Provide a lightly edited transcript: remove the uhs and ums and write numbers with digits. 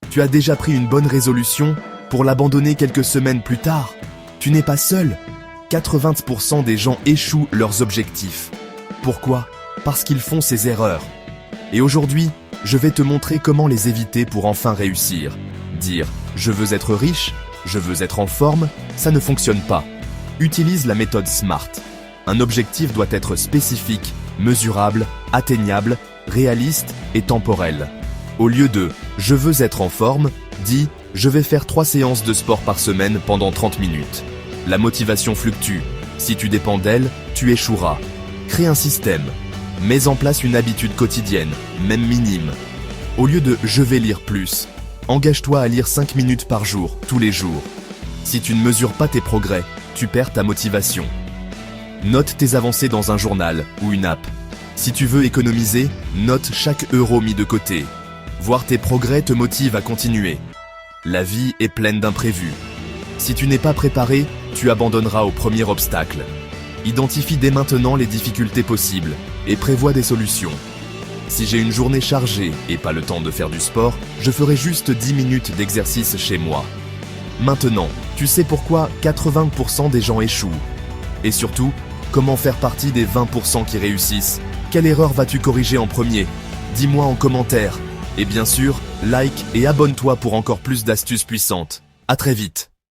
Tu as déjà pris une bonne résolution pour l'abandonner quelques semaines plus tard. Tu n'es pas seul. 80% des gens échouent leurs objectifs. Pourquoi? Parce qu'ils font ces erreurs. Et aujourd'hui, je vais te montrer comment les éviter pour enfin réussir. Dire « je veux être riche »,« je veux être en forme », ça ne fonctionne pas. Utilise la méthode SMART. Un objectif doit être spécifique, mesurable, atteignable, réaliste et temporel. Au lieu de « je veux être en forme », dis « je vais faire 3 séances de sport par semaine pendant 30 minutes ». La motivation fluctue. Si tu dépends d'elle, tu échoueras. Crée un système. Mets en place une habitude quotidienne, même minime. Au lieu de « je vais lire plus », engage-toi à lire 5 minutes par jour, tous les jours. Si tu ne mesures pas tes progrès, tu perds ta motivation. Note tes avancées dans un journal ou une app. Si tu veux économiser, note chaque euro mis de côté. Voir tes progrès te motive à continuer. La vie est pleine d'imprévus. Si tu n'es pas préparé, tu abandonneras au premier obstacle. Identifie dès maintenant les difficultés possibles et prévois des solutions. Si j'ai une journée chargée et pas le temps de faire du sport, je ferai juste 10 minutes d'exercice chez moi. Maintenant, tu sais pourquoi 80% des gens échouent. Et surtout, comment faire partie des 20% qui réussissent? Quelle erreur vas-tu corriger en premier? Dis-moi en commentaire. Et bien sûr, like et abonne-toi pour encore plus d'astuces puissantes. À très vite.